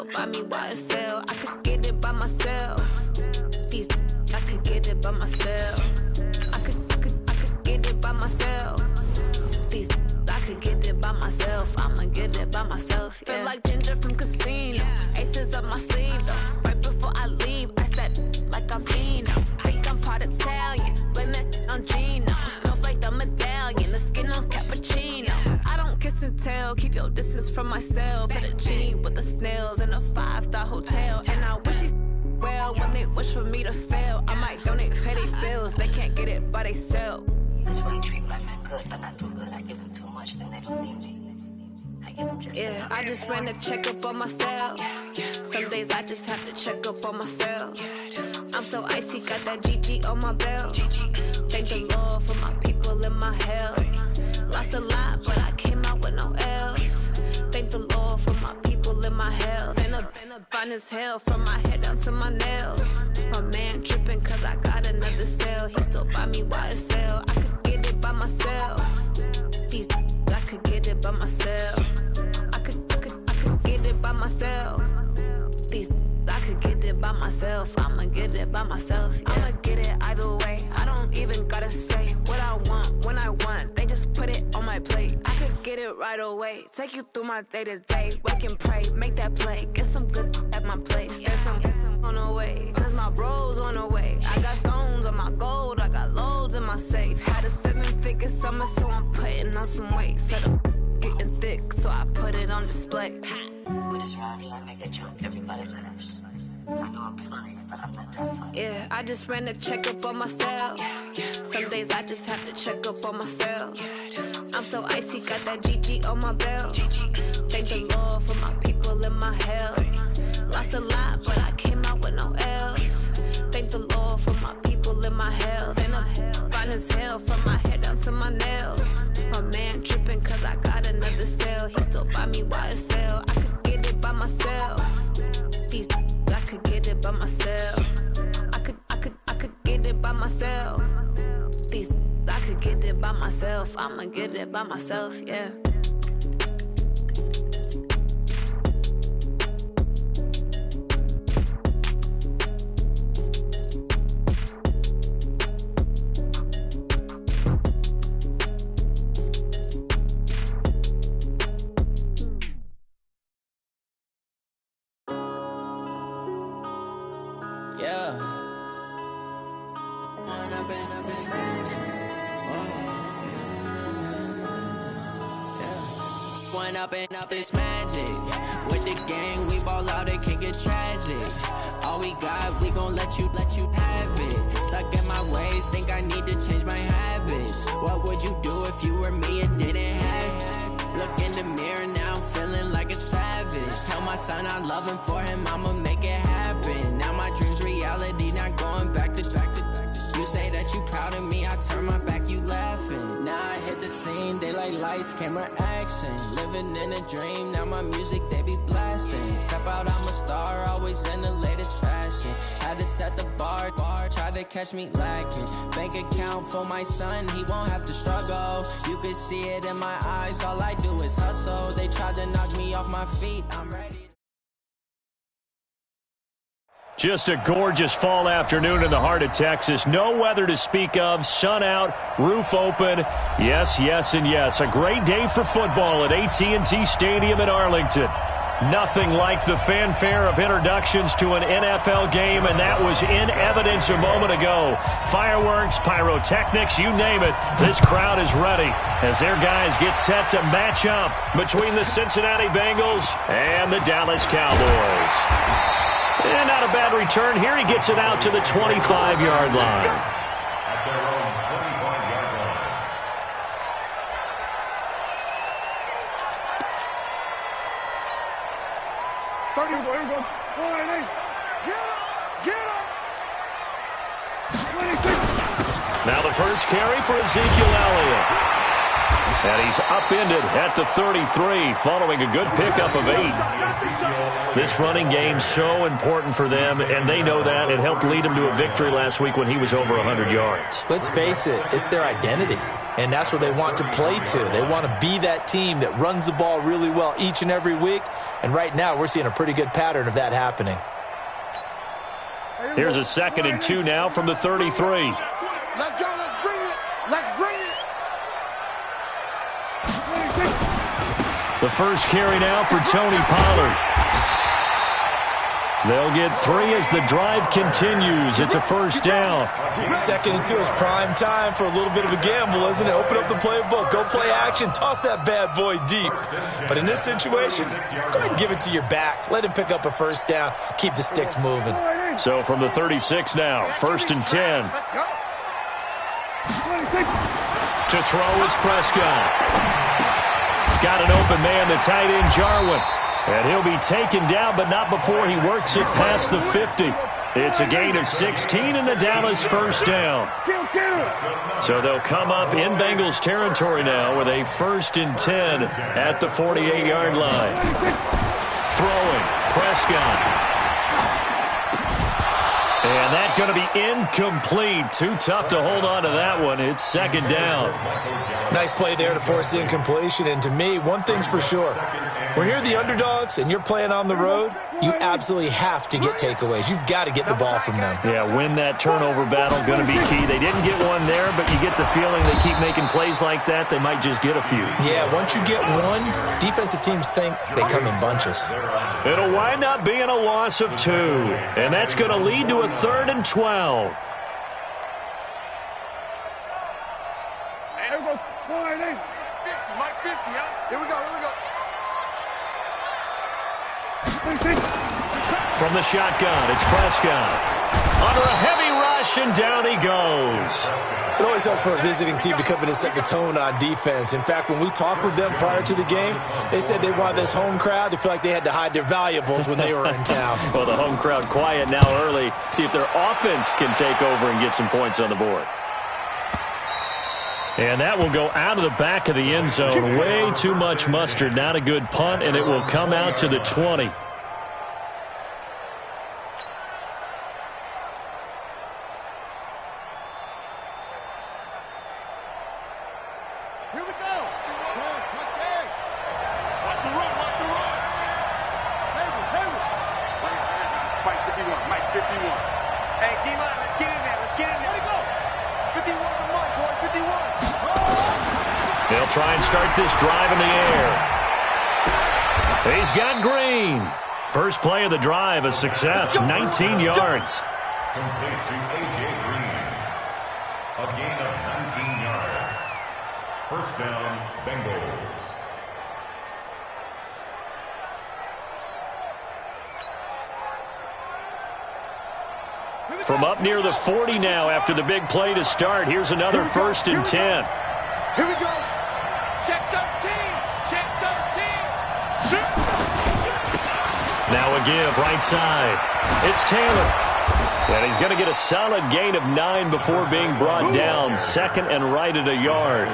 still buy me YSL. I could get it by myself. These I could get it by myself. I could get it by myself. These I could get it by myself. I'ma get it by myself. Yeah. Feel like Ginger from Casino. Aces up my sleeve though. Right before I leave, I said like I'm Dino. Think I'm part Italian. Blame it on Gino. Snowflake the medallion. The skin on cappuccino. I don't kiss and tell. Keep your distance from myself. Fettuccine with the snails in a 5-star hotel. And I wish these well when they wish for me to fail. I might donate petty bills. They can't get it by they sell. That's why you treat my men good, but not too good. I give them too much, then they don't need me. I give them just enough. I just ran a checkup on myself. Some days I just have to check up on myself. I'm so icy, got that GG on my belt. Thank the Lord for my people in my health. Lost a lot, but I came out with no else. Thank the Lord for my people in my health. And a fine as hell from my head down to my nails. My man tripping cause I got another cell. He still buy me YSL. I could get it by myself. These I could get it by myself. I could get it by myself. These I could get it by myself. I'ma get it by myself. Yeah. I'ma get it either way. I don't even gotta say what I want when I want. They just put it on my plate. I could get it right away. Take you through my day to day. Wake and pray, make that play. Get some good at my place. There's some on the way, cause my bros on the way. I got stones on my gold. I got loads in my safe. Had a 7-figure summer, so I'm putting on some weight. Set up getting thick, so I put it on display. With this round, I make a joke, everybody laughs. I know I'm funny, but I'm not that funny. Yeah, I just ran a checkup on myself. Some days I just have to check up on myself. I'm so icy, got that GG on my belt. Thank the Lord for my people in my health. Lost a lot, but I came out with no else. Thank the Lord for my people in my health. And I'm fine as hell from my head down to my nails. My man tripping cause I got another cell. He still buy me YSL. I could get it by myself. These I could get it by myself. I could get it by myself. These I could get it by myself. I'ma get it by myself, yeah. Up this magic. With the gang, we ball out, it can get tragic. All we got, we gon' let you have it. Stuck in my ways, think I need to change my habits. What would you do if you were me and didn't have it? Look in the mirror, now I'm feeling like a savage. Tell my son I love him, for him I'ma make it happen. Now my dream's reality, not going back to. You say that you proud of me, I turn my back, you laughing. Now I hit the scene, they like lights, camera, action. Living in a dream, now my music, they be blasting. Step out, I'm a star, always in the latest fashion. Had to set the bar, try to catch me lacking. Bank account for my son, he won't have to struggle. You could see it in my eyes, all I do is hustle. They tried to knock me off my feet, I'm ready. Just a gorgeous fall afternoon in the heart of Texas. No weather to speak of. Sun out, roof open. Yes, yes, and yes. A great day for football at AT&T Stadium in Arlington. Nothing like the fanfare of introductions to an NFL game, and that was in evidence a moment ago. Fireworks, pyrotechnics, you name it. This crowd is ready as their guys get set to match up between the Cincinnati Bengals and the Dallas Cowboys. And not a bad return here. He gets it out to the 25-yard line. At their own 25-yard line. 30, here we go. 188. Get up. 26. Now the first carry for Ezekiel Elliott. And he's upended at the 33 following a good pickup of 8. This running game so important for them, and they know that. It helped lead them to a victory last week when he was over 100 yards. Let's face it, it's their identity, and that's what they want to play to. They want to be that team that runs the ball really well each and every week, And right now, we're seeing a pretty good pattern of that happening. Here's a 2nd and 2 now from the 33. Let's go. Let's bring it. Let's bring it. The first carry now for Tony Pollard. They'll get 3 as the drive continues. It's a first down. 2nd and 2 is prime time for a little bit of a gamble, isn't it? Open up the playbook, go play action, toss that bad boy deep. But in this situation, go ahead and give it to your back. Let him pick up a first down. Keep the sticks moving. So from the 36 now, 1st and 10. Let's go. To throw is Prescott. Got an open man, the tight end Jarwin. And he'll be taken down, but not before he works it past the 50. It's a gain of 16 and the Dallas first down. So they'll come up in Bengals territory now with a 1st and 10 at the 48-yard line. Throwing, Prescott. And that's going to be incomplete. Too tough to hold on to that one. It's 2nd down. Nice play there to force the incompletion. And to me, one thing's for sure. When you're the underdogs and you're playing on the road, you absolutely have to get takeaways. You've got to get the ball from them. Yeah, win that turnover battle, going to be key. They didn't get one there, but you get the feeling they keep making plays like that, they might just get a few. Yeah, once you get one, defensive teams think they come in bunches. It'll wind up being a loss of 2, and that's going to lead to a 3rd and 12. Here we go. 50, Mike 50, huh? Here we go. From the shotgun, it's Prescott. Under a heavy rush, and down he goes. It always helps for a visiting team to come in and set the tone on defense. In fact, when we talked with them prior to the game, they said they wanted this home crowd to feel like they had to hide their valuables when they were in town. Well, the home crowd quiet now early. See if their offense can take over and get some points on the board. And that will go out of the back of the end zone. Way too much mustard. Not a good punt, and it will come out to the 20. Here we go. Touchdown. Watch the run. Mike 51. Hey, D-line, let's get in there. Let it go. 51 to Mike, boy. 51. They'll try and start this drive in the air. He's got Green. First play of the drive, a success, 19 yards. Complete to A.J. Green. A gain of 19 yards. First down, Bengals. From up near the 40 now after the big play to start. Here's another 1st and 10. Here we go. Check 13. Now a give, right side. It's Taylor. And he's going to get a solid gain of 9 before being brought down. 2nd and right at a yard.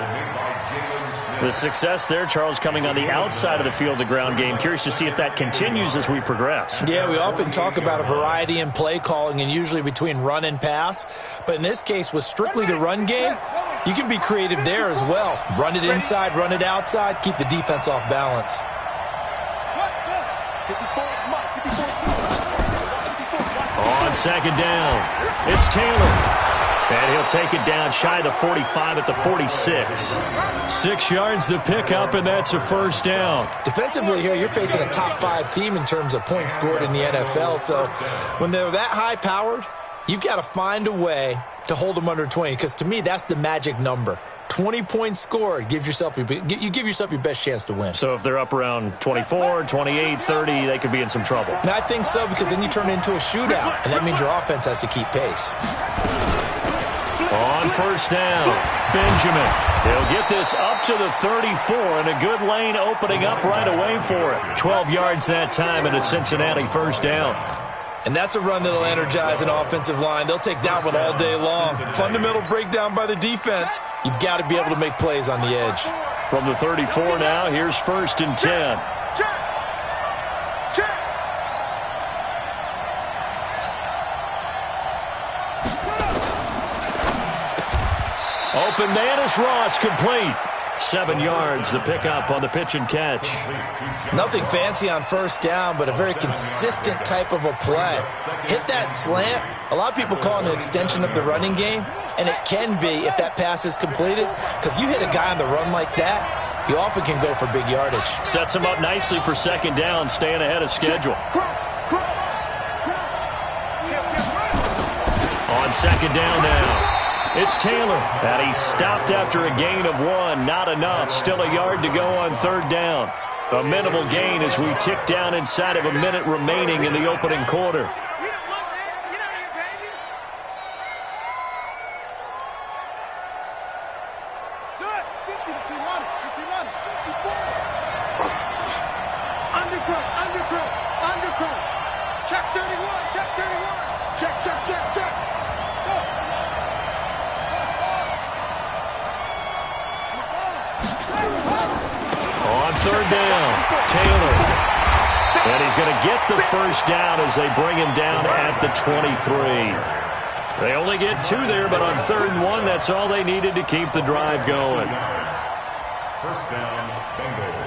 The success there, Charles, coming on the outside of the field, the ground game. Curious to see if that continues as we progress. Yeah, we often talk about a variety in play calling and usually between run and pass. But in this case, with strictly the run game, you can be creative there as well. Run it inside, run it outside, keep the defense off balance. On 2nd down, it's Taylor. And he'll take it down shy of the 45 at the 46. 6 yards the pickup, and that's a first down. Defensively here, you're facing a top 5 team in terms of points scored in the NFL. So when they're that high-powered, you've got to find a way to hold them under 20. Because to me, that's the magic number. 20 points scored, you give yourself your best chance to win. So if they're up around 24, 28, 30, they could be in some trouble. And I think so, because then you turn it into a shootout, and that means your offense has to keep pace. On first down, Benjamin. He'll get this up to the 34, and a good lane opening up right away for it. 12 yards that time, and a Cincinnati first down. And that's a run that'll energize an offensive line. They'll take that one all day long. Fundamental breakdown by the defense. You've got to be able to make plays on the edge. From the 34 now, here's 1st and 10. Open man is Ross, complete. 7 yards, the pickup on the pitch and catch. Nothing fancy on first down, but a very consistent type of a play. Hit that slant. A lot of people call it an extension of the running game, and it can be if that pass is completed, because you hit a guy on the run like that, you often can go for big yardage. Sets him up nicely for second down, staying ahead of schedule. On second down now. It's Taylor, and he stopped after a gain of 1. Not enough. Still a yard to go on third down. A minimal gain as we tick down inside of a minute remaining in the opening quarter. Third down, Taylor. And he's going to get the first down as they bring him down at the 23. They only get 2 there, but on 3rd and 1, that's all they needed to keep the drive going. First down, Bengals.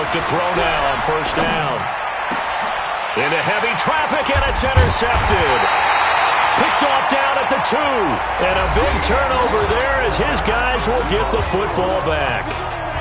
To throw now on first down. Into heavy traffic, and it's intercepted. Picked off down at the 2. And a big turnover there as his guys will get the football back.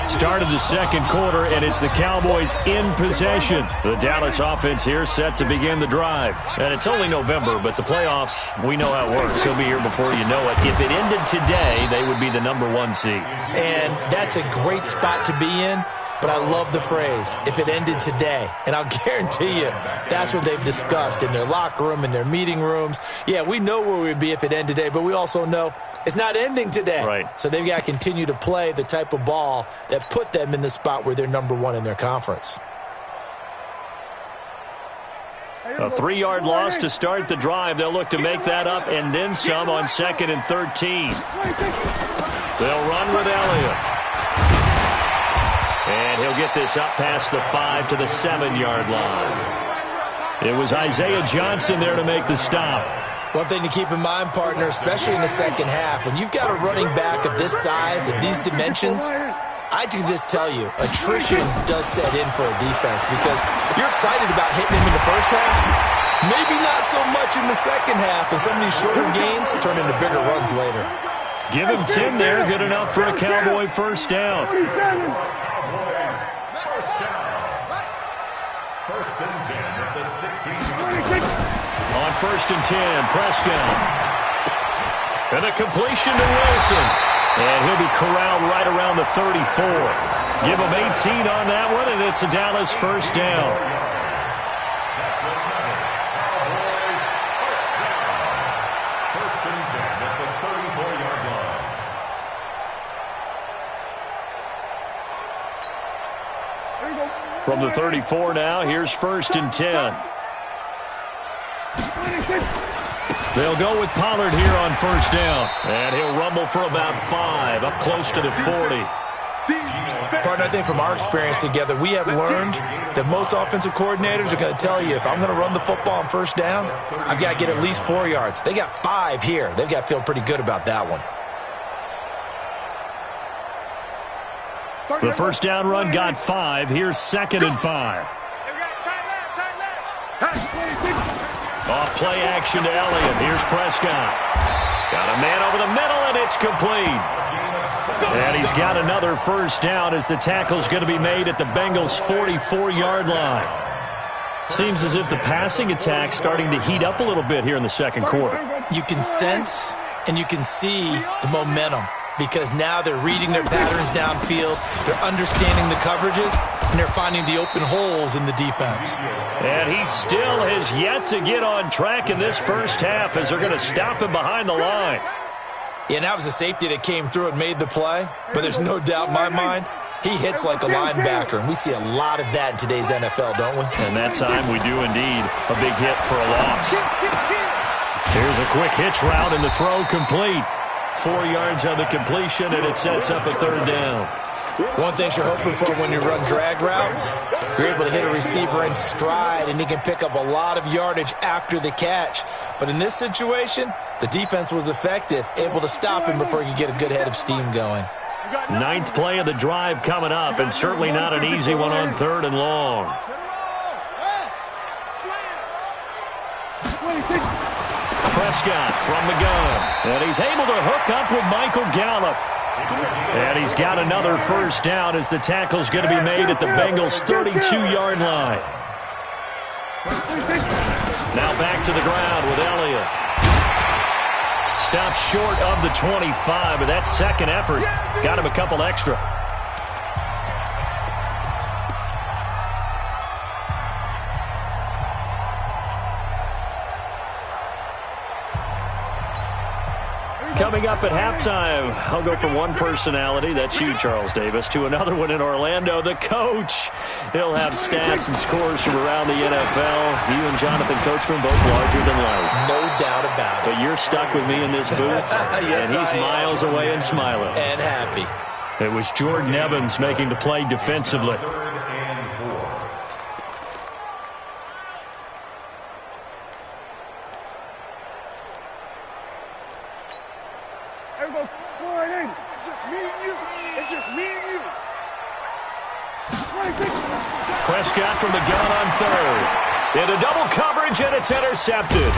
Start of the second quarter, and it's the Cowboys in possession. The Dallas offense here set to begin the drive. And it's only November, but the playoffs, we know how it works. He'll be here before you know it. If it ended today, they would be the #1 seed. And that's a great spot to be in. But I love the phrase, if it ended today. And I'll guarantee you, that's what they've discussed in their locker room, in their meeting rooms. Yeah, we know where we'd be if it ended today, but we also know it's not ending today. Right. So they've got to continue to play the type of ball that put them in the spot where they're #1 in their conference. A 3-yard loss to start the drive. They'll look to make that up and then some on 2nd and 13. They'll run with Elliott. And he'll get this up past the 5 to the 7-yard line. It was Isaiah Johnson there to make the stop. One thing to keep in mind, partner, especially in the second half, when you've got a running back of this size, of these dimensions, I can just tell you, attrition does set in for a defense because you're excited about hitting him in the first half. Maybe not so much in the second half, and some of these shorter gains turn into bigger runs later. Give him 10 there, good enough for a Cowboy first down. First and 10 at the 16. On 1st and 10, Prescott. And a completion to Wilson. And he'll be corralled right around the 34. Give him 18 on that one, and it's a Dallas first down. First and 10 at the 34-yard line. From the 34 now, here's 1st and 10. They'll go with Pollard here on first down. And he'll rumble for about 5, up close to the 40. Partner, I think from our experience together, we have learned that most offensive coordinators are going to tell you, if I'm going to run the football on first down, I've got to get at least 4 yards. They got 5 here. They've got to feel pretty good about that one. The first down run got 5. Here's 2nd and 5. Off play action to Elliott. Here's Prescott. Got a man over the middle, and it's complete. And he's got another first down as the tackle's going to be made at the Bengals' 44-yard line. Seems as if the passing attack's starting to heat up a little bit here in the second quarter. You can sense and you can see the momentum because now they're reading their patterns downfield, they're understanding the coverages, and they're finding the open holes in the defense. And he still has yet to get on track in this first half as they're going to stop him behind the line. Yeah, and that was a safety that came through and made the play, but there's no doubt in my mind He hits like a linebacker, and we see a lot of that in today's NFL, don't we? And that time we do indeed. A big hit for a loss. Here's a quick hitch route, and the throw complete. 4 yards on the completion, and it sets up a third down. One thing you're hoping for when you run drag routes, you're able to hit a receiver in stride, and he can pick up a lot of yardage after the catch. But in this situation, the defense was effective, able to stop him before he could get a good head of steam going. 9th play of the drive coming up, and certainly not an easy one on 3rd and long. Prescott from the gun, and he's able to hook up with Michael Gallup. And he's got another first down as the tackle's going to be made at the Bengals' 32-yard line. Now back to the ground with Elliott. Stopped short of the 25, but that second effort got him a couple extra. Coming up at halftime, I'll go from one personality, that's you, Charles Davis, to another one in Orlando, the coach. He'll have stats and scores from around the NFL. You and Jonathan Coachman both larger than life. No doubt about it. But you're stuck with me in this booth, yes, and he's miles away and smiling. And happy. It was Jordan Evans making the play defensively. Prescott from the gun on 3rd. Into double coverage, and it's intercepted.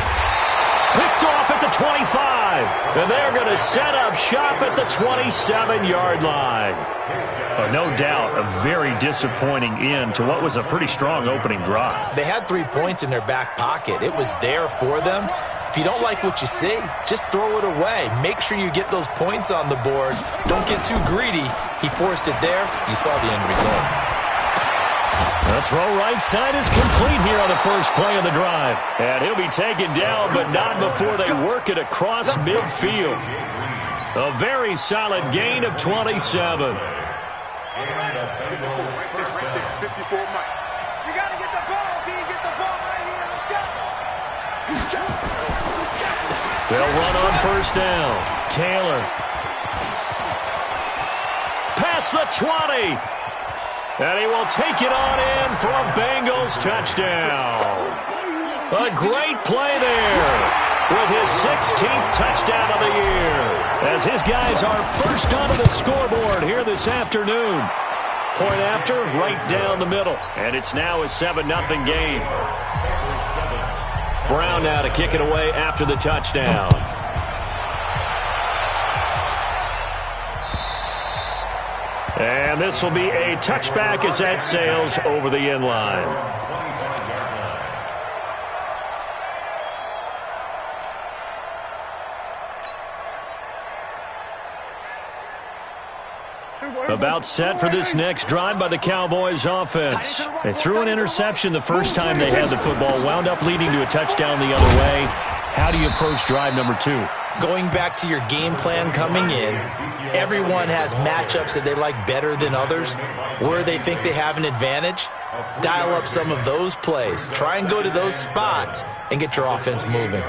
Picked off at the 25. And they're going to set up shop at the 27-yard line. No doubt, a very disappointing end to what was a pretty strong opening drive. They had 3 points in their back pocket. It was there for them. If you don't like what you see, just throw it away. Make sure you get those points on the board. Don't get too greedy. He forced it there. You saw the end result. The throw right side is complete here on the first play of the drive. And he'll be taken down, but not before they work it across midfield. A very solid gain of 27. 54 Mike. You got to get the ball, D. Get the ball right here. Let's go. They'll run on first down. Taylor. Past the 20. And he will take it on in for a Bengals touchdown. A great play there with his 16th touchdown of the year, as his guys are first onto the scoreboard here this afternoon. Point after, right down the middle. And it's now a 7-0 game. Brown now to kick it away after the touchdown. And this will be a touchback as that sails over the end line. About set for this next drive by the Cowboys offense. They threw an interception the first time they had the football, wound up leading to a touchdown the other way. How do you approach drive number 2? Going back to your game plan coming in, everyone has matchups that they like better than others, where they think they have an advantage. Dial up some of those plays. Try and go to those spots and get your offense moving.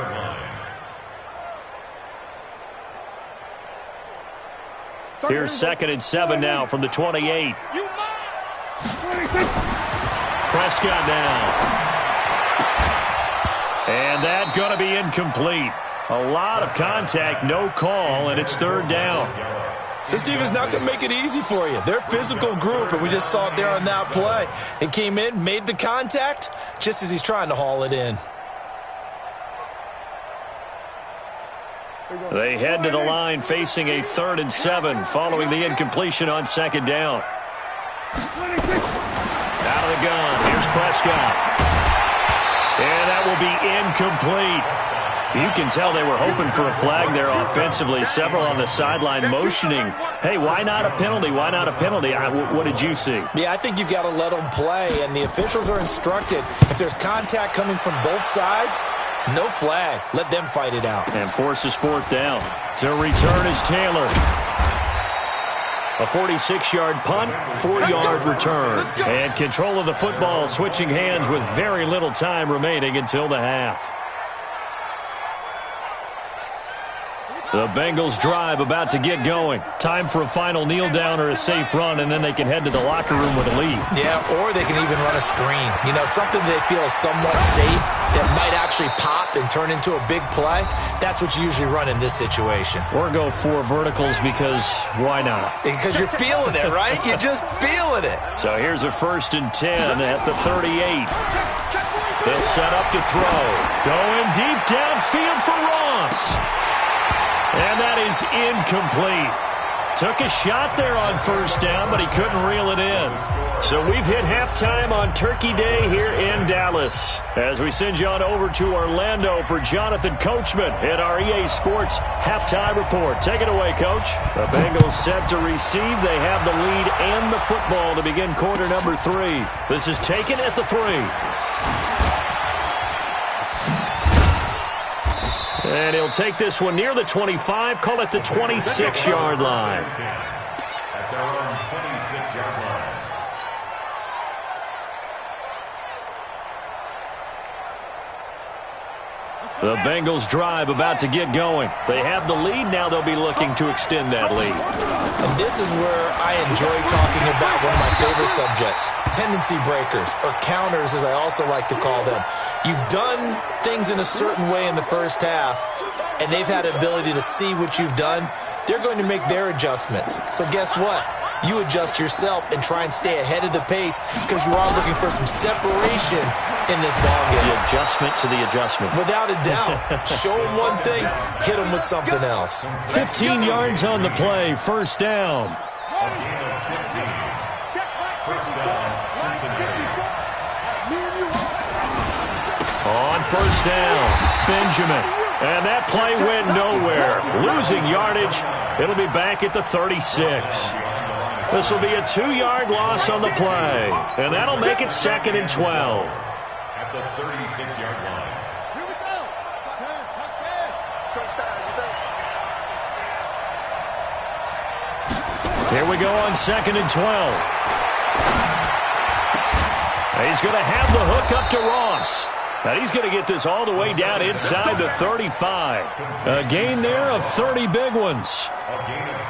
Here's 2nd and 7 now from the 28. Prescott now. And that's going to be incomplete. A lot of contact, no call, and it's 3rd down. This defense not going to make it easy for you. They're a physical group, and we just saw it there on that play. It came in, made the contact, just as he's trying to haul it in. They head to the line facing a 3rd and 7 following the incompletion on 2nd down. Out of the gun, here's Prescott. And that will be incomplete. You can tell they were hoping for a flag there offensively. Several on the sideline motioning. Hey, why not a penalty? Why not a penalty? What did you see? Yeah, I think you've got to let them play, and the officials are instructed. If there's contact coming from both sides, no flag. Let them fight it out. And forces 4th down. To return is Taylor. A 46-yard punt, 4-yard return. And control of the football switching hands with very little time remaining until the half. The Bengals drive about to get going. Time for a final kneel down or a safe run, and then they can head to the locker room with a lead. Yeah, or they can even run a screen. You know, something they feel is somewhat safe that might actually pop and turn into a big play. That's what you usually run in this situation. Or go 4 verticals because why not? Because you're feeling it, right? You're just feeling it. So here's a 1st and 10 at the 38. They'll set up to throw. Going deep downfield for Ross. And that is incomplete. Took a shot there on 1st down, but he couldn't reel it in. So we've hit halftime on Turkey Day here in Dallas. As we send you on over to Orlando for Jonathan Coachman at our EA Sports Halftime Report. Take it away, Coach. The Bengals set to receive. They have the lead and the football to begin quarter number 3. This is taken at the 3. And he'll take this one near the 25, call it the 26-yard line. At their own 26-yard line. The Bengals drive about to get going. They have the lead. Now they'll be looking to extend that lead. And this is where I enjoy talking about one of my favorite subjects, tendency breakers, or counters as I also like to call them. You've done things in a certain way in the first half, and they've had the ability to see what you've done. They're going to make their adjustments. So guess what? You adjust yourself and try and stay ahead of the pace because you are looking for some separation in this ballgame. The adjustment to the adjustment. Without a doubt. Show them one thing, hit them with something else. 15 yards on the play, 1st down. A gain of 15. 1st down, Cincinnati. On 1st down, Benjamin. And that play went nowhere. Losing yardage. It'll be back at the 36. This will be a 2-yard loss on the play. And that'll make it 2nd and 12. At the 36-yard line. Here we go. Touchdown, defense. Here we go on 2nd and 12. He's going to have the hook up to Ross. And he's going to get this all the way down inside the 35. A gain there of 30 big ones.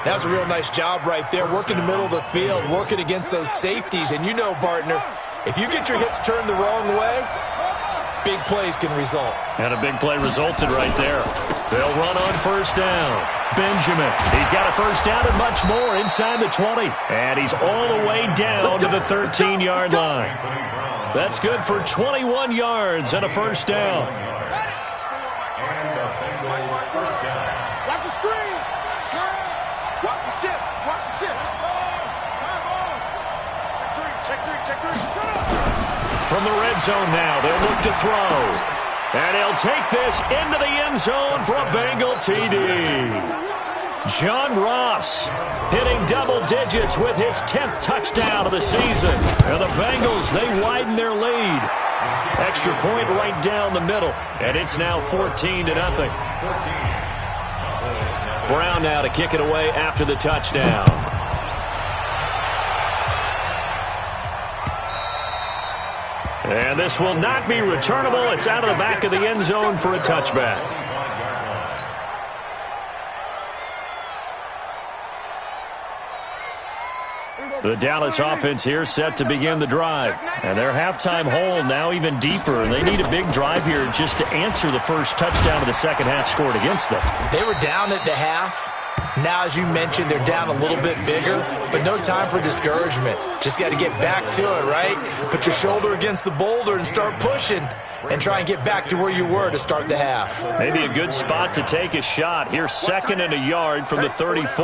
That's a real nice job right there, working the middle of the field, working against those safeties. And you know, partner, if you get your hips turned the wrong way, big plays can result. And a big play resulted right there. They'll run on 1st down. Benjamin, he's got a 1st down and much more inside the 20. And he's all the way down to the 13-yard line. That's good for 21 yards and a 1st down. And the Bengals 1st down. Watch the screen. Hands. Watch the ship. Watch the ship. Time on. Check three. From the red zone now, they'll look to throw. And he'll take this into the end zone for a Bengal TD. John Ross hitting double digits with his 10th touchdown of the season. And the Bengals, they widen their lead. Extra point right down the middle. And it's now 14-0. Brown now to kick it away after the touchdown. And this will not be returnable. It's out of the back of the end zone for a touchback. The Dallas offense here set to begin the drive. And their halftime hole now even deeper. And they need a big drive here just to answer the first touchdown of the second half scored against them. They were down at the half. Now, as you mentioned, they're down a little bit bigger, but no time for discouragement. Just got to get back to it, right? Put your shoulder against the boulder and start pushing and try and get back to where you were to start the half. Maybe a good spot to take a shot. Here's 2nd and a yard from the 34.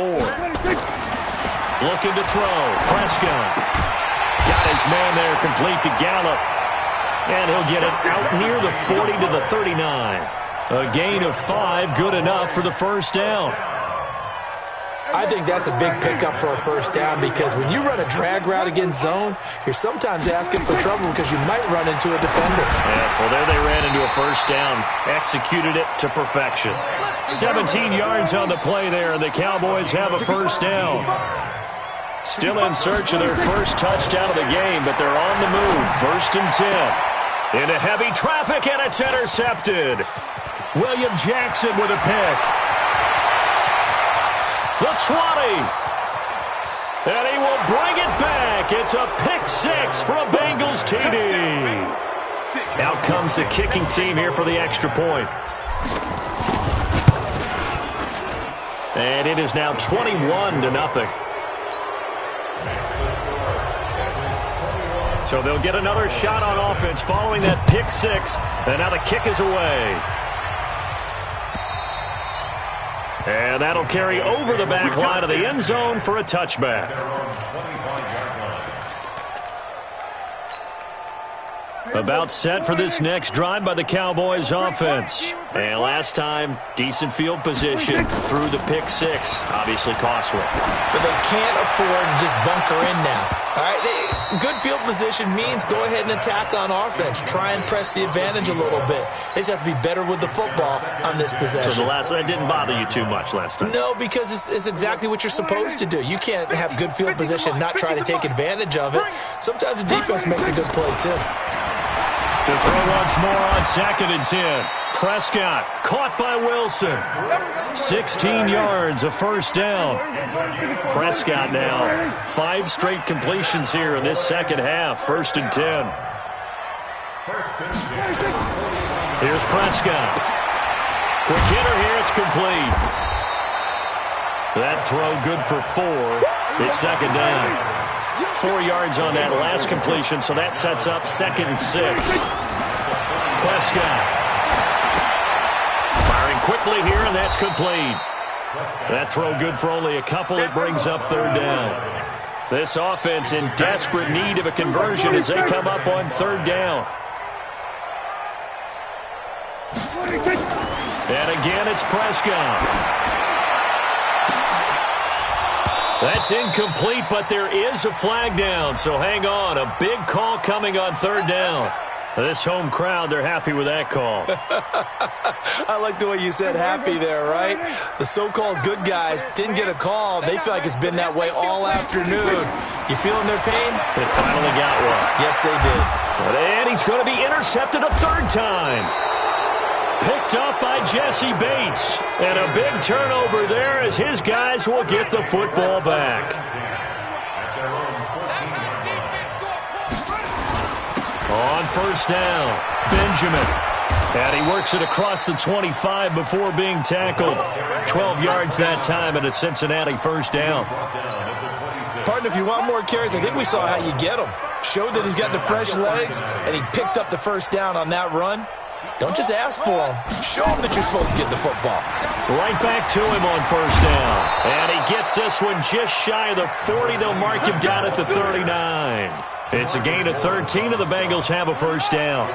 Looking to throw. Prescott. Got his man there complete to Gallup. And he'll get it out near the 40 to the 39. A gain of 5, good enough for the 1st down. I think that's a big pickup for a 1st down because when you run a drag route against zone, you're sometimes asking for trouble because you might run into a defender. Yeah, well, there they ran into a 1st down. Executed it to perfection. 17 yards on the play there, and the Cowboys have a 1st down. Still in search of their first touchdown of the game, but they're on the move. 1st and 10. Into heavy traffic, and it's intercepted. William Jackson with a pick. The 20. And he will bring it back. It's a pick 6 for a Bengals TD. Out comes the kicking team here for the extra point. And it is now 21-0. So they'll get another shot on offense following that pick 6. And now the kick is away. And that'll carry over the back line of the end zone for a touchback. About set for this next drive by the Cowboys offense. And last time, decent field position through the pick 6. Obviously costly. But they can't afford to just bunker in now. All right, good field position means go ahead and attack on offense. Try and press the advantage a little bit. They just have to be better with the football on this possession. So the last one didn't bother you too much last time? No, because it's exactly what you're supposed to do. You can't have good field position and not try to take advantage of it. Sometimes the defense makes a good play, too. To throw once more on 2nd and 10. Prescott caught by Wilson. 16 yards, a first down. Prescott now 5 straight completions here in this second half. 1st and 10. Here's Prescott. Quick hitter here, it's complete. That throw good for 4. It's 2nd down. 4 yards on that last completion, so that sets up 2nd and 6. Prescott firing quickly here, and that's complete. That throw good for only a couple. It brings up 3rd down. This offense in desperate need of a conversion as they come up on 3rd down. And again, it's Prescott. That's incomplete, but there is a flag down, so hang on. A big call coming on 3rd down. This home crowd, they're happy with that call. I like the way you said happy there, right? The so-called good guys didn't get a call. They feel like it's been that way all afternoon. You feeling their pain? They finally got one. Yes, they did. And he's going to be intercepted a 3rd time. Picked up by Jesse Bates. And a big turnover there as his guys will get the football back. On 1st down, Benjamin. And he works it across the 25 before being tackled. 12 yards that time and a Cincinnati 1st down. Partner, if you want more carries, I think we saw how you get them. Showed that he's got the fresh legs, and he picked up the 1st down on that run. Don't just ask for him. Show him that you're supposed to get the football. Right back to him on 1st down. And he gets this one just shy of the 40. They'll mark him down at the 39. It's a gain of 13, and the Bengals have a 1st down.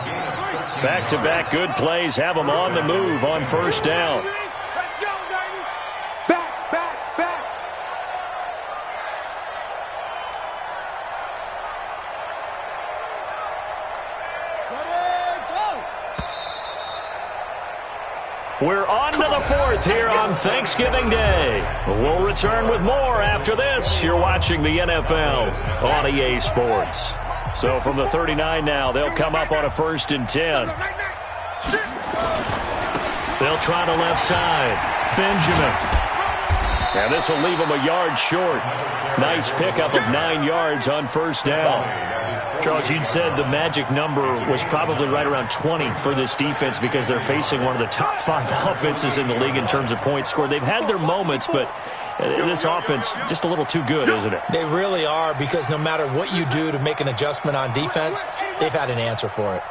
Back-to-back good plays have them on the move on 1st down. We're on to the 4th here on Thanksgiving Day. We'll return with more after this. You're watching the NFL on EA Sports. So from the 39 now, they'll come up on a 1st and 10. They'll try the left side. Benjamin. And this will leave them a yard short. Nice pickup of 9 yards on 1st down. Charles, you'd said the magic number was probably right around 20 for this defense because they're facing one of the top 5 offenses in the league in terms of points scored. They've had their moments, but this offense just a little too good, isn't it? They really are, because no matter what you do to make an adjustment on defense, they've had an answer for it.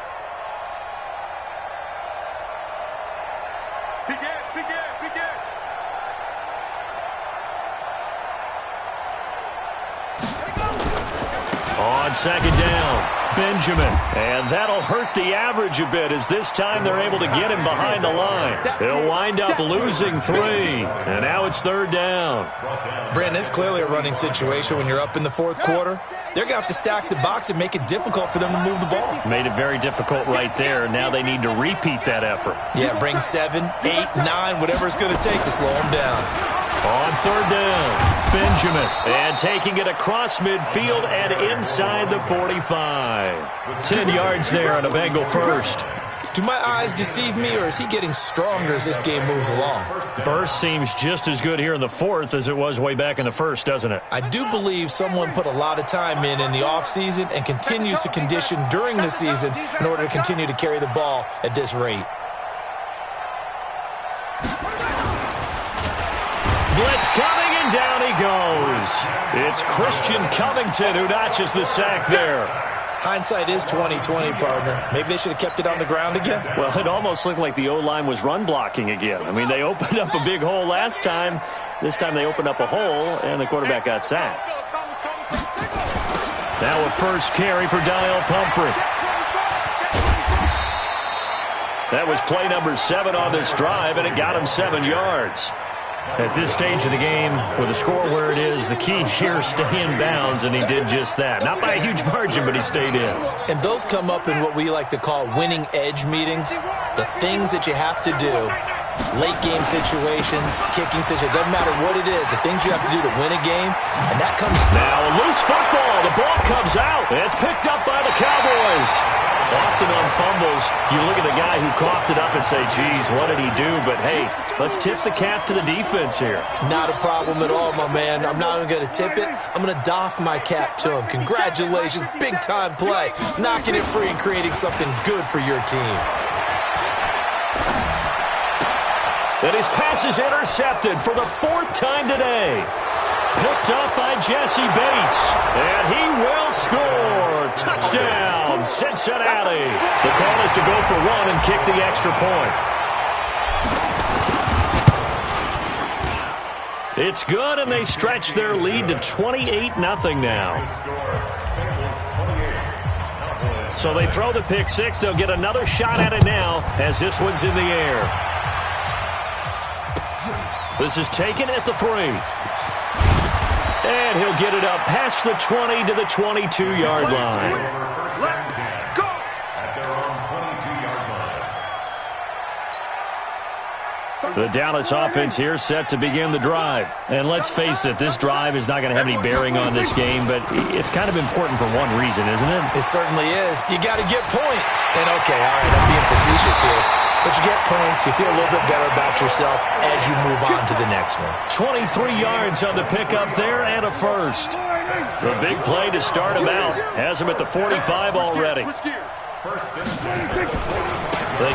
On 2nd down, Benjamin. And that'll hurt the average a bit as this time they're able to get him behind the line. They'll wind up losing 3. And now it's 3rd down. Brandon, it's clearly a running situation when you're up in the 4th quarter. They're going to have to stack the box and make it difficult for them to move the ball. Made it very difficult right there. Now they need to repeat that effort. Yeah, bring 7, 8, 9, whatever it's going to take to slow them down. On third down, Benjamin. And taking it across midfield and inside the 45. 10 yards there on a Bengal first. Do my eyes deceive me, or is he getting stronger as this game moves along? Burst seems just as good here in the fourth as it was way back in the first, doesn't it? I do believe someone put a lot of time in the offseason and continues to condition during the season in order to continue to carry the ball at this rate. Blitz coming, and down he goes. It's Christian Covington who notches the sack there. Hindsight is 20/20, partner. Maybe they should have kept it on the ground again. Well, it almost looked like the O-line was run blocking again. I mean, they opened up a big hole last time. This time they opened up a hole, and the quarterback got sacked. Now a first carry for Daniel Pumphrey. That was play number 7 on this drive, and it got him 7 yards. At this stage of the game, with the score where it is, the key here, stay in bounds, and he did just that. Not by a huge margin, but he stayed in. And those come up in what we like to call winning edge meetings. The things that you have to do, late game situations, kicking situations, doesn't matter what it is, the things you have to do to win a game, and that comes... Now a loose football. The ball comes out. It's picked up by the Cowboys. Often on fumbles, you look at the guy who coughed it up and say, geez, what did he do? But, hey, let's tip the cap to the defense here. Not a problem at all, my man. I'm not even going to tip it. I'm going to doff my cap to him. Congratulations. Big-time play. Knocking it free and creating something good for your team. And his pass is intercepted for the 4th time today. Picked up by Jesse Bates. And he will score. Touchdown, Cincinnati. The call is to go for 1 and kick the extra point. It's good, and they stretch their lead to 28-0 now. So they throw the pick 6. They'll get another shot at it now as this one's in the air. This is taken at the 3. And he'll get it up past the 20 to the 22-yard line. Let's go! At their own 22-yard line. The Dallas offense here set to begin the drive. And let's face it, this drive is not going to have any bearing on this game, but it's kind of important for one reason, isn't it? It certainly is. You got to get points. And okay, all right, I'm being facetious here. But you get points, you feel a little bit better about yourself as you move on to the next one. 23 yards on the pickup there and a first. The big play to start him out. Has him at the 45 already. They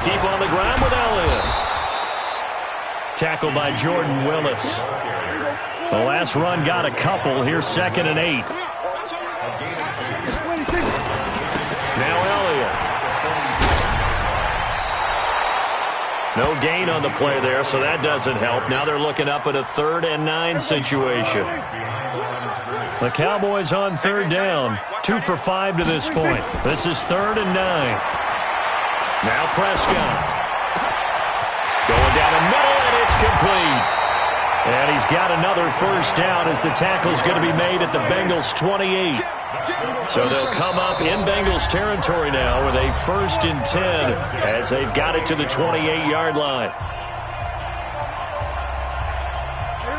keep on the ground with Elliott. Tackled by Jordan Willis. The last run got a couple. Here's 2nd and 8. Now Elliott. No gain on the play there, so that doesn't help. Now they're looking up at a 3rd and 9 situation. The Cowboys on 3rd down. 2 for 5 to this point. This is 3rd and 9. Now Prescott. Going down the middle, and it's complete. And he's got another first down as the tackle's going to be made at the Bengals' 28. So they'll come up in Bengals territory now with a 1st and 10 as they've got it to the 28-yard line.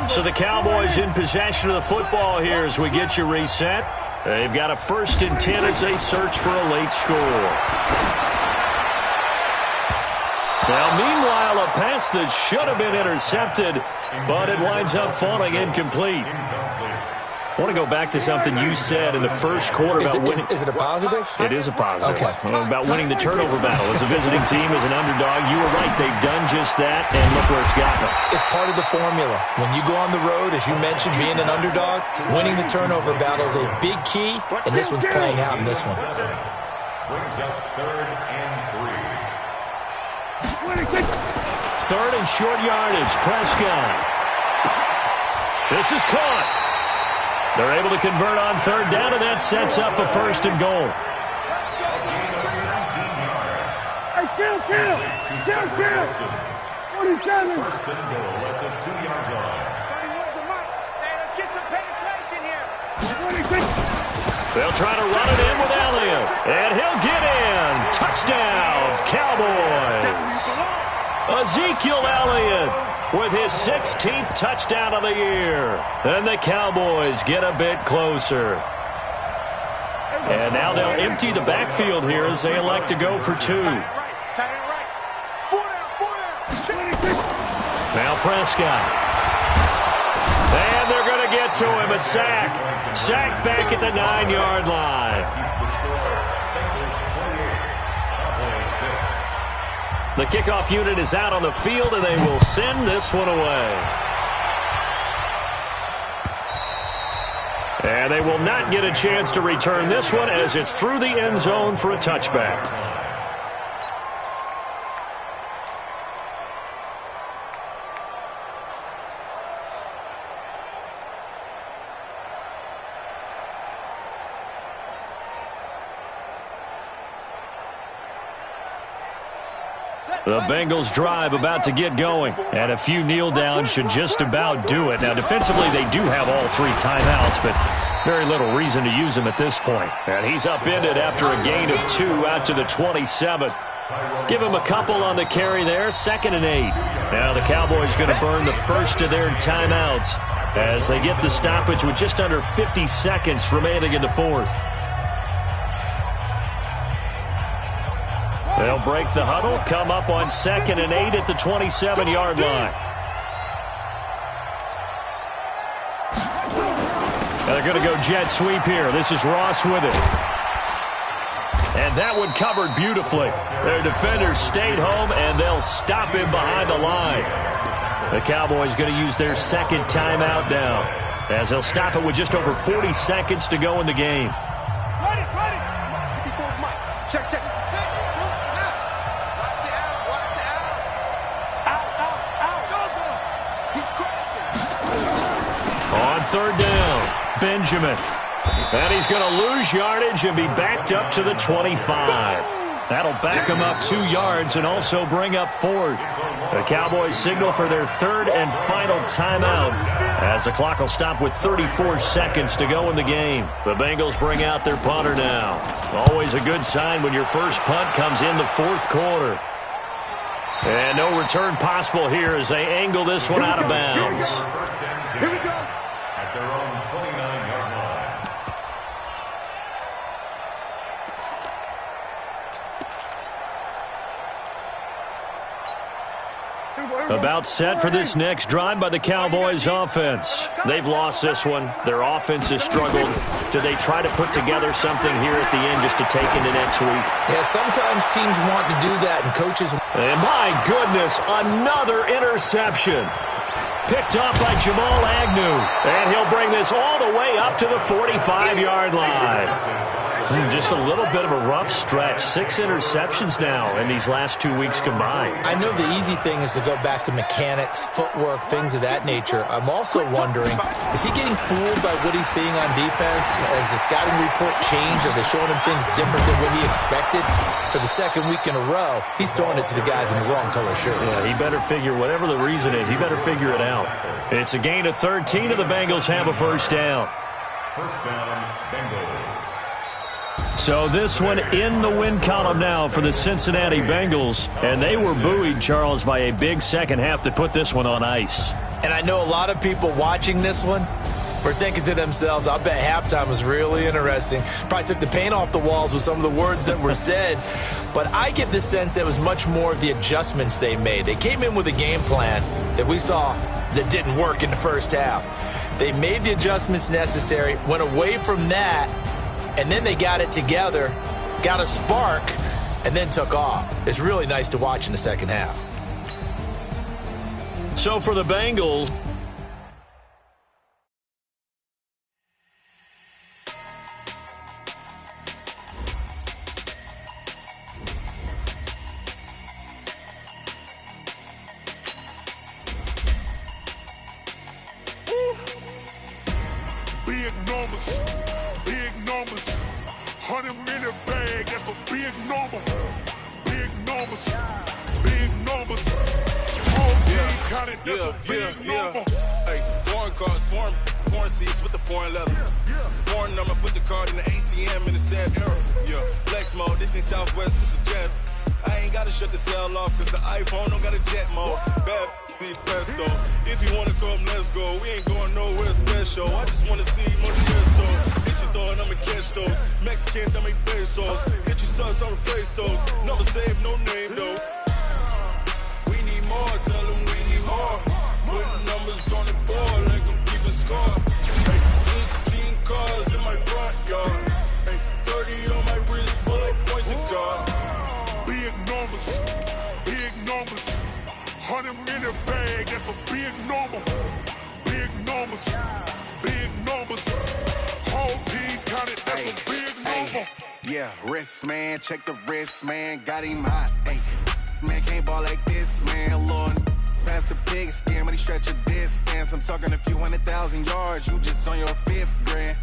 So the Cowboys in possession of the football here as we get you reset. They've got a 1st and 10 as they search for a late score. Now, meanwhile, a pass that should have been intercepted, but it winds up falling incomplete. I want to go back to something you said in the first quarter about winning. Is it a positive? It is a positive. Okay. About winning the turnover battle. As a visiting team, as an underdog, you were right. They've done just that, and look where it's gotten them. It's part of the formula. When you go on the road, as you mentioned, being an underdog, winning the turnover battle is a big key, and this one's playing out in this one. Brings up 3rd and 3. 3rd and short yardage. Prescott. This is caught. They're able to convert on 3rd down, and that sets up a 1st and goal. Hey, kill! 47. 1st and goal at the 2-yard line. Hey, let's get some penetration here. They'll try to run it in with Elliott, and he'll get in. Touchdown, Cowboys. Ezekiel Elliott with his 16th touchdown of the year. And the Cowboys get a bit closer. And now they'll empty the backfield here as they elect to go for 2. Now Prescott. And they're going to get to him. A sack. Sacked back at the 9-yard line. The kickoff unit is out on the field, and they will send this one away. And they will not get a chance to return this one as it's through the end zone for a touchback. The Bengals drive about to get going, and a few kneel downs should just about do it. Now, defensively, they do have all 3 timeouts, but very little reason to use them at this point. And he's upended after a gain of 2 out to the 27. Give him a couple on the carry there, 2nd and 8. Now the Cowboys going to burn the first of their timeouts as they get the stoppage with just under 50 seconds remaining in the 4th. They'll break the huddle, come up on 2nd and 8 at the 27-yard line. Now they're going to go jet sweep here. This is Ross with it. And that one covered beautifully. Their defenders stayed home, and they'll stop him behind the line. The Cowboys going to use their 2nd timeout now, as they'll stop it with just over 40 seconds to go in the game. Ready. Check. On 3rd down, Benjamin. And he's going to lose yardage and be backed up to the 25. That'll back him up 2 yards and also bring up 4th. The Cowboys signal for their 3rd and final timeout as the clock will stop with 34 seconds to go in the game. The Bengals bring out their punter now. Always a good sign when your first punt comes in the 4th quarter. And no return possible here as they angle this one out of bounds. Here we go. At their own 29-yard line. About set for this next drive by the Cowboys offense. They've lost this one. Their offense has struggled. Do they try to put together something here at the end just to take into next week? Yeah, sometimes teams want to do that, and coaches... And my goodness, another interception. Picked off by Jamal Agnew. And he'll bring this all the way up to the 45-yard line. Just a little bit of a rough stretch. 6 interceptions now in these last 2 weeks combined. I know the easy thing is to go back to mechanics, footwork, things of that nature. I'm also wondering, is he getting fooled by what he's seeing on defense? Has the scouting report changed? Are they showing him things different than what he expected? For the 2nd week in a row, he's throwing it to the guys in the wrong color shirts. Yeah, he better figure, whatever the reason is, he better figure it out. It's a gain of 13, and the Bengals have a first down. First down, Bengals. So this one in the win column now for the Cincinnati Bengals. And they were buoyed, Charles, by a big second half that put this one on ice. And I know a lot of people watching this one were thinking to themselves, I bet halftime was really interesting. Probably took the paint off the walls with some of the words that were said. But I get the sense that it was much more of the adjustments they made. They came in with a game plan that we saw that didn't work in the first half. They made the adjustments necessary, went away from that, and then they got it together, got a spark, and then took off. It's really nice to watch in the second half. So for the Bengals, big numbers, 100-minute bag, that's a big number. Big numbers, whole game counted, that's a big number. Hey, foreign cars, foreign seats with the foreign leather. Foreign number, put the card in the ATM in the sad era. Yeah, flex mode, this ain't Southwest, this is jet. I ain't gotta shut the cell off, cause the iPhone don't got a jet mode. Bad be pesto. If you wanna come, let's go. We ain't going nowhere special. I just wanna see money pesto. Hit your thought, I'ma catch those. Mexican, that make pesos. Hit your sons, I'll replace those. Never save no name though. We need more, tell them we need more. Putting numbers on the board like I'm keeping score. Hey, 16 cars in my front yard. Hey, 30 on my wrist, but I point to God. Big numbers, big numbers. 100 minute bag, that's a big number. Big numbers, big numbers. Whole team counted, that's a big number. Yeah, wrist man, check the wrist man, got him hot. Ay, man can't ball like this, man. Lord, past the pig skin, but he stretch a distance. I'm talking a few 100,000 yards, you just on your 5th grand.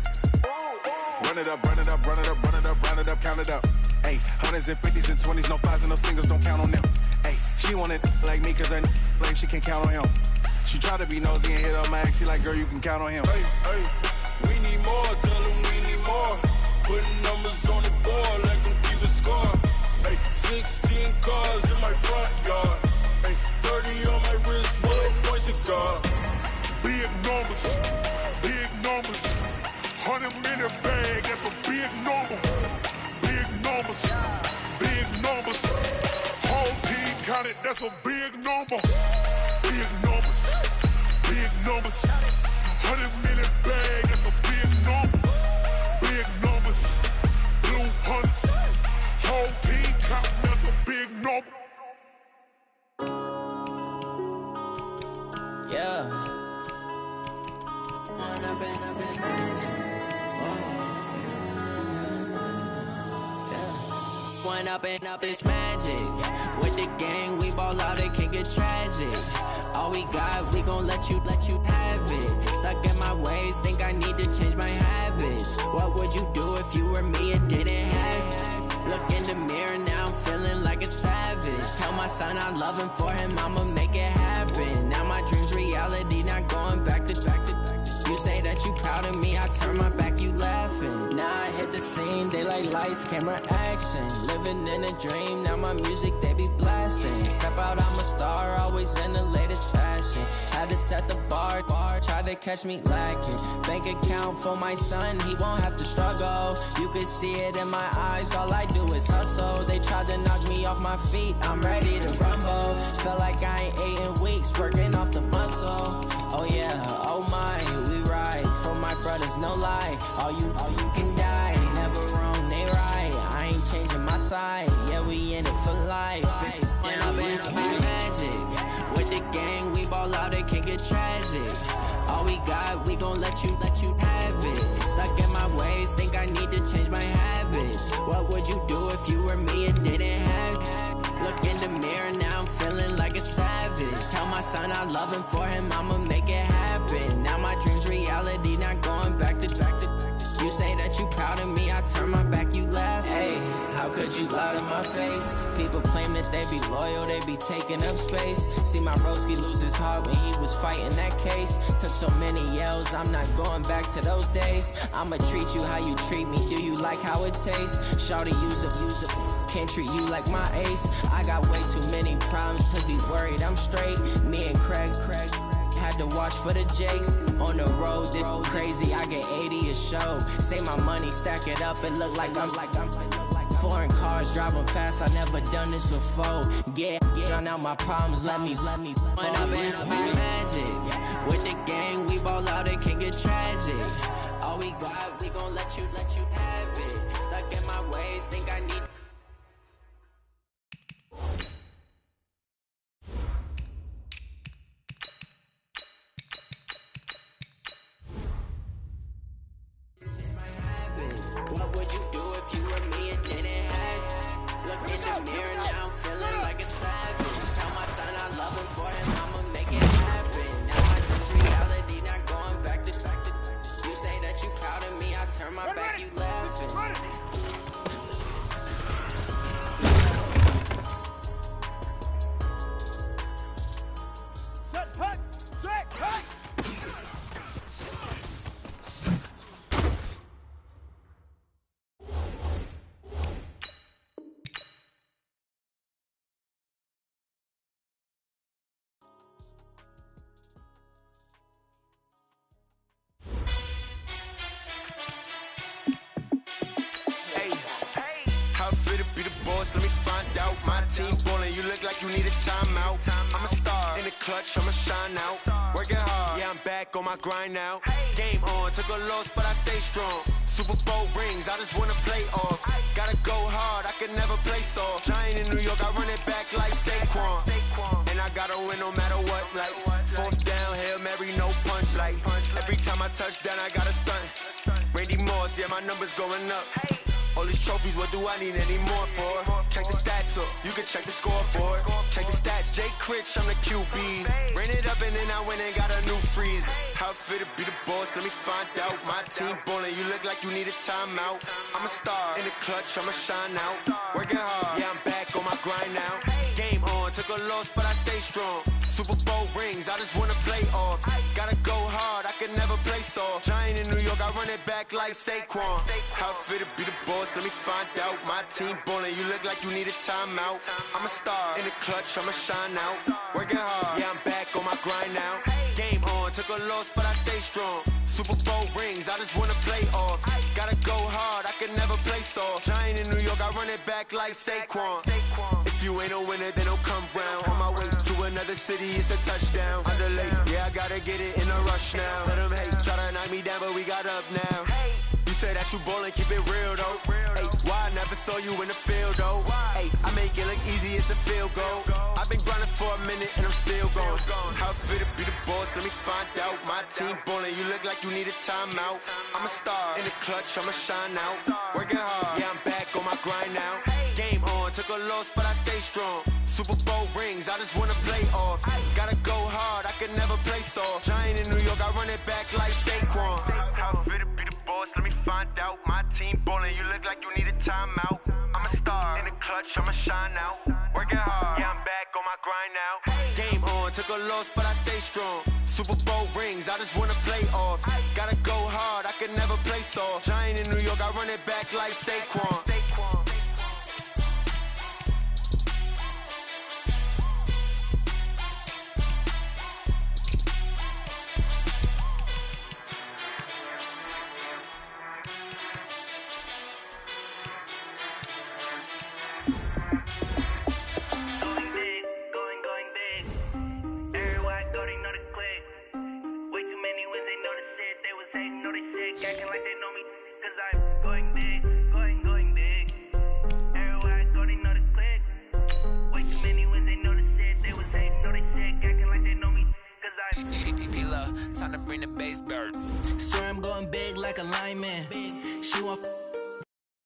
Run it up, run it up, run it up, run it up, run it up, count it up. Ay, hundreds and 50s and 20s, no 5s and no singles, don't count on them. Ay, she want it like me, cause I like she can't count on him. She try to be nosy and hit up my ex, she like, girl, you can count on him. Hey, hey, we need more, tell them we need more. Putting numbers on the board like I'm keeping score. Hey, 16 cars in my front yard. Hey, 30 on my wrist, but I point to God. Big numbers, big numbers. 100 minute bag, that's a big number. Big numbers, big numbers. Whole team counted, that's a big number. Big numbers, big numbers. 100 minute bag, that's a big number. Big numbers, blue hunts. Whole team counting, that's a big number. Yeah. One up and up is magic. With the gang, we ball out, it can get tragic. All we got, we gon' let you have it. Stuck in my ways, think I need to change my habits. What would you do if you were me and didn't have it? Look in the mirror, now I'm feeling like a savage. Tell my son I love him, for him I'ma make it happen. Now my dream's reality, not going back to. You say that you proud of me, I turn my back, you laughing. Now I hit the scene, they like lights, camera, action. Living in a dream, now my music, they be blasting. Step out, I'm a star, always in the latest fashion. Had to set the bar, try to catch me lacking. Bank account for my son, he won't have to struggle. You can see it in my eyes, all I do is hustle. They tried to knock me off my feet, I'm ready to rumble. Felt like I ain't ate in weeks, working off the muscle. Oh yeah, oh my, we ride for my brothers, no lie. All you can die, never wrong, they right. I ain't changing my side, yeah, we in it for life. When up and up is magic. With the gang, we ball out, it can get tragic. All we got, we gon' let you have it. Stuck in my ways, think I need to change my habits. What would you do if you were me and didn't have it? Look in the mirror, now I'm feeling like a savage. Tell my son I love him, for him I'ma make it happen. Now my dream's reality, not going back to. You say that you proud of me, I turn my back, you laugh. Hey, how could you lie to my face? People claim that they be loyal, they be taking up space. See my broski lose his heart when he was fighting that case. Took so many yells, I'm not going back to those days. I'ma treat you how you treat me, do you like how it tastes? Shawty, use it, can't treat you like my ace. I got way too many problems to be worried, I'm straight. Me and Craig had to watch for the Jakes. On the road, this crazy, I get 80 a show. Say my money, stack it up, it look like I'm foreign cars, driving fast, I never done this before. Get drown out my problems, let me One up and up is magic. With the gang, we ball out, it can get tragic. All we got, we gon' let you have it. Stuck in my ways, think I need. What would you do if you were me and didn't have it? Look in the mirror, now I'm feeling like a savage. Tell my son I love him, for him I'ma make it happen. Now my dream's reality, not going back to. You say that you proud of me, I turn my back, you laughing. Set, cut! boss, let me find out. My team ballin', you look like you need a timeout. I'm a star, in the clutch, I'ma shine out. Working hard, yeah, I'm back on my grind now. Game on, took a loss, but I stay strong. Super Bowl rings, I just wanna play off. Gotta go hard, I can never play soft. Giant in New York, I run it back like Saquon. And I gotta win no matter what, like fourth down, Hail Mary, no punch. Like every time I touch down, I gotta stunt. Randy Moss, yeah, my numbers going up. All these trophies, what do I need any more for? Check the stats up, you can check the scoreboard. Check the stats, Jay Critch, I'm the QB. Ran it up and then I went and got a new freeze. How it feel to be the boss, let me find out. My team ballin', you look like you need a timeout. I'm a star, in the clutch, I'ma shine out. Working hard, yeah, I'm back on my grind now. Game on, took a loss, but I stay strong. Super Bowl rings, I just wanna play off. Gotta go hard, I can never play soft. Giant in New York, I run it back like Saquon. How it feel to be the boss, let me find out. My team ballin', you look like you need a timeout. I'm a star, in the clutch, I'ma shine out. Working hard, yeah, I'm back on my grind now. Game on, took a loss, but I stay strong. Super Bowl rings, I just wanna play off. Gotta go hard, I can never play soft. Giant in New York, I run it back like Saquon. If you ain't a winner, then don't come round. On my way to another city, it's a touchdown. Underlay, yeah, I gotta get it in a rush now. Let them hate, try to knock me down, but we got up now. You say that you ballin', keep it real though. Hey, why I never saw you in the field though? Hey, I make it look easy, it's a field goal. I've been grinding for a minute and I'm still going. How it feel to be the boss, let me find out. My team ballin', you look like you need a timeout. I'm a star, in the clutch, I'ma shine out. Working hard, yeah, I'm back on my grind now. Game on, took a loss, but I stay strong. Super Bowl rings, I just wanna play off. Gotta go hard, I can never play soft. Giant in New York, I run it back like Saquon. How it feel to be the boss, let me find out. My team ballin', you look like you need a timeout. I'm a star, in the clutch, I'ma shine out. Working hard, yeah, I'm back on my grind now. Game on, took a loss, but I stay strong. Super Bowl rings, I just wanna play off. Gotta go hard, I can never play soft. Giant in New York, I run it back like Saquon. Acting like they know me, cause I'm going big, going big. Everywhere I go, they know the click. Way too many wins, they know the shit. They was hating, know they sick, acting like they know me, cause I'm P-Love, time to bring the bass back. Swear I'm going big like a lineman. She want